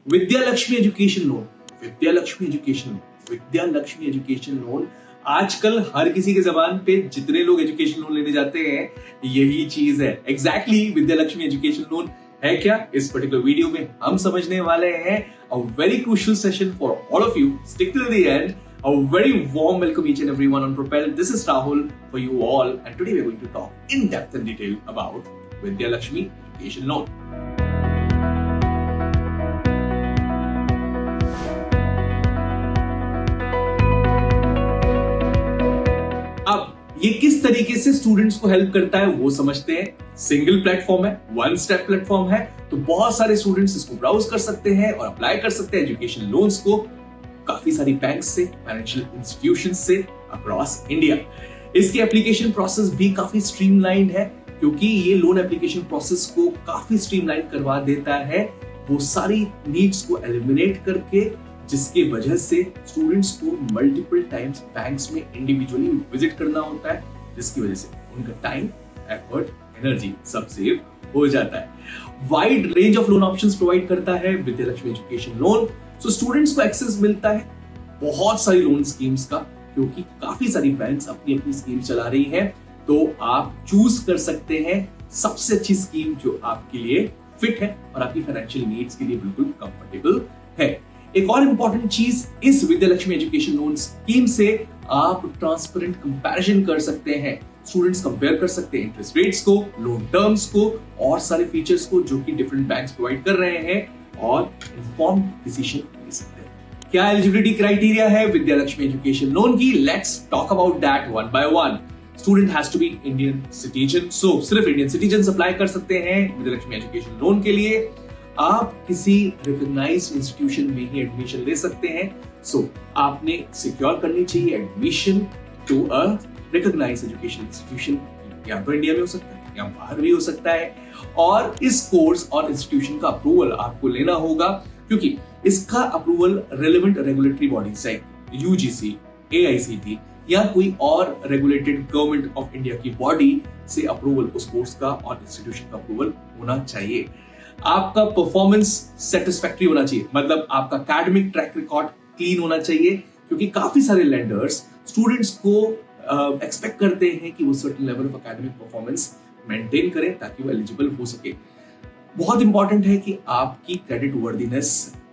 विद्या Lakshmi education loan, विद्या Lakshmi education loan, विद्या Lakshmi education loan. आजकल हर किसी के जबान पे जितने लोग एजुकेशन लोन लेने जाते हैं यही चीज है। एग्जैक्टली विद्या लक्ष्मी एजुकेशन लोन है क्या, इस पर्टिकुलर वीडियो में हम समझने वाले हैं। A very crucial session for all of you, stick till the end. A very warm welcome each and everyone on Propel. This is Rahul for you all, and today we are going to talk in depth and detail about Vidya Lakshmi Education Loan. अब ये किस तरीके से students को help करता है वो समझते हैं। सिंगल प्लेटफॉर्म है, वन स्टेप प्लेटफॉर्म है, तो बहुत सारे स्टूडेंट्स इसको ब्राउज कर सकते हैं और अप्लाई कर सकते हैं एजुकेशन लोन्स को काफी सारी बैंक्स से, फाइनेंशियल इंस्टीट्यूशंस से अक्रॉस इंडिया। इसकी एप्लीकेशन प्रोसेस भी काफी स्ट्रीमलाइंड है, क्योंकि ये लोन एप्लीकेशन प्रोसेस को काफी स्ट्रीमलाइन करवा देता है, वो सारी नीड्स को एलिमिनेट करके, जिसकी वजह से स्टूडेंट्स को मल्टीपल टाइम्स बैंक्स में इंडिविजुअली विजिट करना होता है, जिसकी वजह से उनका टाइम, एफर्ट, एनर्जी सब सेव हो जाता है। Wide range of loan options provide करता है Vidya Lakshmi education loan. So students को एक्सेस मिलता है बहुत सारी लोन स्कीम्स का, क्योंकि काफी सारी बैंक्स अपनी अपनी स्कीम चला रही हैं, तो आप चूज कर सकते हैं सबसे अच्छी स्कीम जो आपके लिए फिट है और आपकी फाइनेंशियल नीड्स के लिए बिल्कुल कंफर्टेबल है। एक और इंपॉर्टेंट चीज, इस विद्या लक्ष्मी एजुकेशन लोन स्कीम से आप ट्रांसपेरेंट कंपैरिजन कर सकते हैं। स्टूडेंट्स कंपेयर कर सकते हैं इंटरेस्ट रेट्स को, लोन टर्म्स को और सारे फीचर्स को जो कि डिफरेंट बैंक्स प्रोवाइड कर रहे हैं, और इन्फॉर्म्ड डिसीजन ले सकते हैं। क्या एलिजिबिलिटी क्राइटेरिया है विद्या लक्ष्मी एजुकेशन लोन की? Let's talk about that one by one. Student has to be Indian citizen, so सिर्फ इंडियन सिटीजन अप्लाई कर सकते हैं विद्या लक्ष्मी एजुकेशन लोन के लिए। आप किसी रिकॉग्नाइज्ड इंस्टीट्यूशन में ही एडमिशन ले सकते हैं, सो आपने सिक्योर करनी चाहिए admission to a recognised education institution. या तो इंडिया में हो सकता है या बाहर भी हो सकता है, और इस कोर्स और इंस्टीट्यूशन का अप्रूवल आपको लेना होगा, क्योंकि इसका अप्रूवल रेलेवेंट रेगुलेटरी बॉडी से, यूजीसी, एआईसीटी या कोई और रेगुलेटेड गवर्नमेंट ऑफ इंडिया की बॉडी से अप्रूवल उस कोर्स का और इंस्टीट्यूशन का अप्रूवल होना चाहिए। आपका परफॉर्मेंस सेटिस्फैक्टरी होना चाहिए, मतलब आपका एकेडमिक ट्रैक रिकॉर्ड क्लीन होना चाहिए, क्योंकि काफी सारे लेंडर्स स्टूडेंट्स को एक्सपेक्ट करते हैं कि वो certain level of academic performance maintain करें ताकि वो एलिजिबल हो सके। बहुत इंपॉर्टेंट है कि आपकी क्रेडिट वर्दीनेस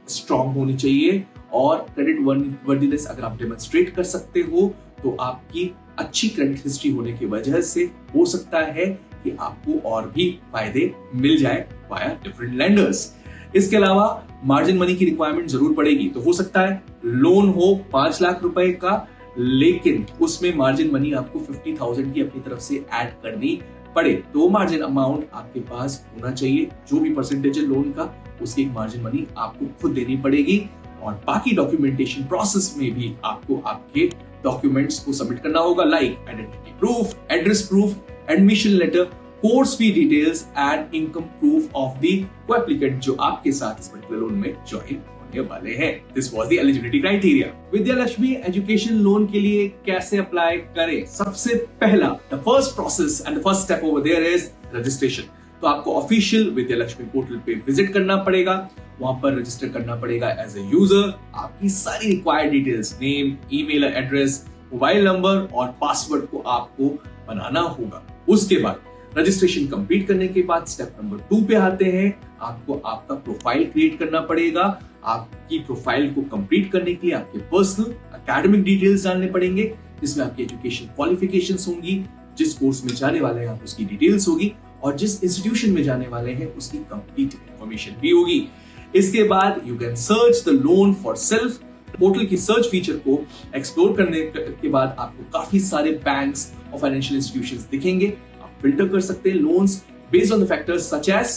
स्ट्रांग होनी चाहिए, और क्रेडिट वर्दीनेस अगर आप डेमोन्स्ट्रेट कर सकते हो तो आपकी अच्छी क्रेडिट हिस्ट्री होने की वजह से हो सकता है कि आपको और भी फायदे मिल जाए वाया डिफरेंट लेंडर्स। इसके अलावा मार्जिन मनी की रिक्वायरमेंट जरूर पड़ेगी, तो हो सकता है लोन हो 5 लाख रुपए का, लेकिन उसमें मार्जिन मनी आपको 50,000 की अपनी तरफ से ऐड करनी पड़े, तो मार्जिन अमाउंट आपके पास होना चाहिए। जो भी परसेंटेज है लोन का, उसकी एक मार्जिन मनी आपको खुद देनी पड़ेगी, और बाकी डॉक्यूमेंटेशन प्रोसेस में भी आपको आपके डॉक्यूमेंट्स को सबमिट करना होगा, like identity proof, address proof, admission letter, course fee details and income proof of the co-applicant जो आपके साथ इस पर्टिकुलर लोन में ज्वाइन वाले हैं। This was the eligibility criteria. Vidya Lakshmi education loan के लिए कैसे अप्लाई करें? सबसे पहला, the first process and the first step over there is registration. तो आपको ऑफिशियल विद्या लक्ष्मी पोर्टल पे विजिट करना पड़ेगा, वहां पर रजिस्टर करना पड़ेगा एज ए यूजर। आपकी सारी required details, name, email address, mobile number और पासवर्ड को आपको बनाना होगा। उसके बाद रजिस्ट्रेशन कंप्लीट करने के बाद स्टेप नंबर 2 पे आते हैं। आपको आपका प्रोफाइल क्रिएट करना पड़ेगा। आपकी प्रोफाइल को कंप्लीट करने के लिए आपके पर्सनल एकेडमिक डिटेल्स डालने पड़ेंगे, जिसमें आपकी एजुकेशन क्वालिफिकेशंस होंगी, जिस कोर्स में जाने वाले हैं आप उसकी डिटेल्स होगी, और जिस इंस्टीट्यूशन में जाने वाले हैं उसकी कंप्लीट इंफॉर्मेशन भी होगी। इसके बाद you can search the loan for self. Portal की सर्च फीचर को एक्सप्लोर करने के बाद आपको काफी सारे बैंक्स और फाइनेंशियल इंस्टीट्यूशंस दिखेंगे। फिल्टर कर सकते हैं loans based on the factors such as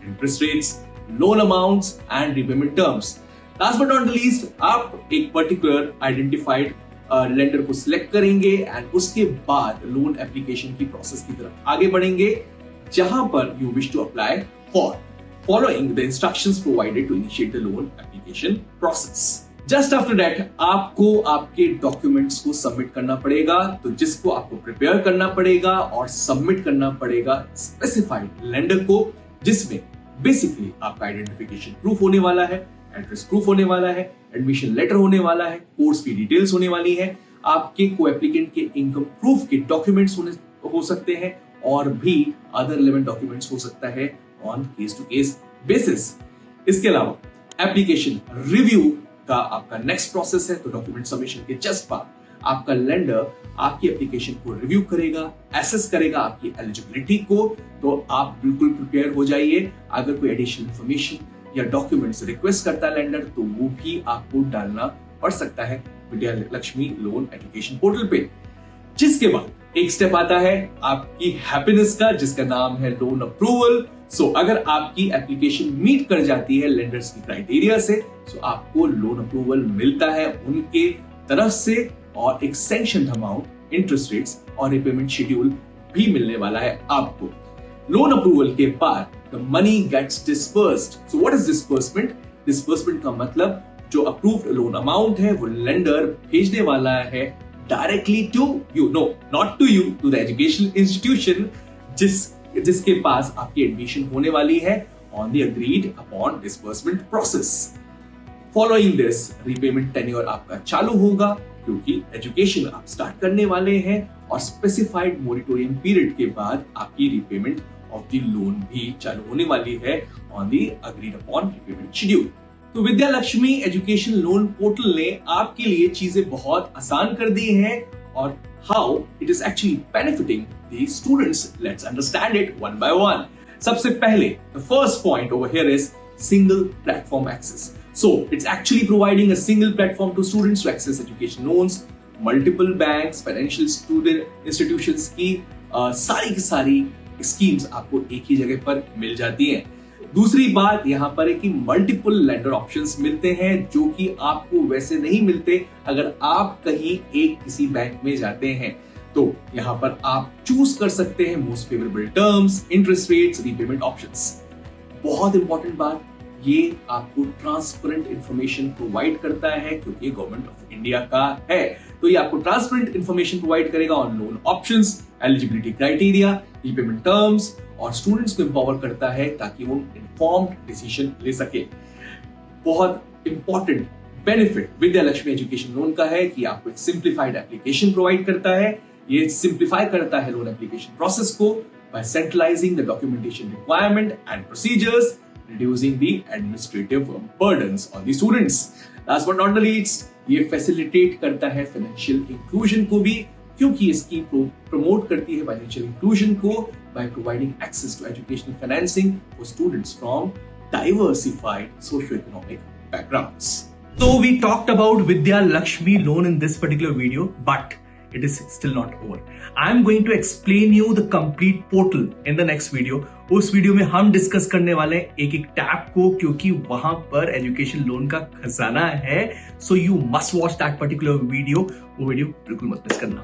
interest rates, loan amounts and repayment terms. Last but not the least, आप एक पर्टिकुलर आइडेंटिफाइड लेंडर को सिलेक्ट करेंगे एंड उसके बाद लोन एप्लीकेशन की प्रोसेस की तरफ आगे बढ़ेंगे, जहां पर you wish to apply for following the instructions provided to initiate the loan application process. Just after that आपको आपके डॉक्यूमेंट्स को सबमिट करना पड़ेगा, तो जिसको आपको प्रिपेयर करना पड़ेगा और सबमिट करना पड़ेगा स्पेसिफाइड लेंडर को, जिसमें बेसिकली आपका आइडेंटिफिकेशन प्रूफ होने वाला है, एड्रेस प्रूफ होने वाला है, एडमिशन लेटर होने वाला है, कोर्स की डिटेल्स होने वाली है, आपके को एप्लीकेंट के इनकम प्रूफ के डॉक्यूमेंट्स हो सकते हैं और भी अदर रिलेवेंट डॉक्यूमेंट्स हो सकता है on case to case basis. इसके अलावा एप्लीकेशन रिव्यू का आपका नेक्स्ट प्रोसेस है। तो डॉक्यूमेंट सबमिशन के जस्ट बाद आपका लेंडर आपकी एप्लीकेशन को रिव्यू करेगा, एसेस करेगा आपकी एलिजिबिलिटी को। तो आप बिल्कुल प्रिपेयर हो जाइए। अगर कोई एडिशनल इंफॉर्मेशन या डॉक्यूमेंट्स रिक्वेस्ट करता है लेंडर, तो वो भी आपको डालना पड़ सकता है Vidya Lakshmi loan application portal पे। जिसके बाद एक स्टेप आता है आपकी हैप्पीनेस का, जिसका नाम है लोन अप्रूवल। सो अगर आपकी एप्लीकेशन मीट कर जाती है लेंडर्स की क्राइटेरिया से, तो आपको लोन अप्रूवल मिलता है उनके तरफ से और एक सैंक्शन्ड अमाउंट, इंटरेस्ट रेट्स और रिपेमेंट शेड्यूल भी मिलने वाला है आपको। लोन अप्रूवल के बाद the money gets disbursed. So what is disbursement? Disbursement का मतलब जो अप्रूव्ड लोन अमाउंट है वो लेंडर भेजने वाला है directly to you, no not to you, to the educational institution जिसके पास आपकी एडमिशन होने वाली है on the agreed upon disbursement process. Following this repayment tenure आपका चालू होगा, क्योंकि एजुकेशन आप स्टार्ट करने वाले हैं और स्पेसिफाइड मोरिटोरियम पीरियड के बाद आपकी रीपेमेंट ऑफ द लोन भी चालू होने वाली है on the agreed upon repayment schedule. तो विद्या लक्ष्मी एजुकेशन लोन पोर्टल ने आपके लिए चीजें बहुत आसान कर दी हैं और how it is actually benefiting the students. Let's understand it one by one. सबसे पहले the first point over here is single platform access. So it's actually providing a single platform to students to access education loans. Multiple banks, financial student institutions की सारी schemes आपको एक ही जगह पर मिल जाती हैं। दूसरी बात यहाँ पर है कि मल्टीपल लेंडर ऑप्शंस मिलते हैं जो कि आपको वैसे नहीं मिलते अगर आप कहीं एक किसी बैंक में जाते हैं। तो यहाँ पर आप चूज कर सकते हैं most favourable terms, interest rates, repayment options. बहुत इंपॉर्टेंट बात, ये आपको ट्रांसपेरेंट इंफॉर्मेशन प्रोवाइड करता है क्योंकि गवर्नमेंट ऑफ इंडिया का है। तो ये आपको ट्रांसपेरेंट इंफॉर्मेशन प्रोवाइड करेगा on loan options, eligibility criteria, repayment terms और स्टूडेंट्स को एम्पावर करता है ताकि वो इन्फॉर्म्ड डिसीजन ले सके। बहुत इंपॉर्टेंट बेनिफिट विद्या लक्ष्मी एजुकेशन लोन का है कि आपको एक सिंप्लीफाइड एप्लीकेशन प्रोवाइड करता है। ये सिंप्लीफाई करता है लोन एप्लीकेशन प्रोसेस को by centralising the documentation requirement and procedures, reducing the administrative burdens on the students. Last but not the least, ये facilitate करता है financial inclusion को भी, क्योंकि ये स्कीम प्रमोट करती है financial inclusion को by providing access to educational financing for students from diversified socio-economic backgrounds. So we talked about Vidya Lakshmi loan in this particular video, but it is still not over. I am going to explain you the complete portal in the next video. उस video में हम discuss करने वाले हैं एक एक tab को, क्योंकि वहां पर एजुकेशन लोन का खजाना है। So you must watch that particular video. वो वीडियो बिल्कुल मत मिस करना।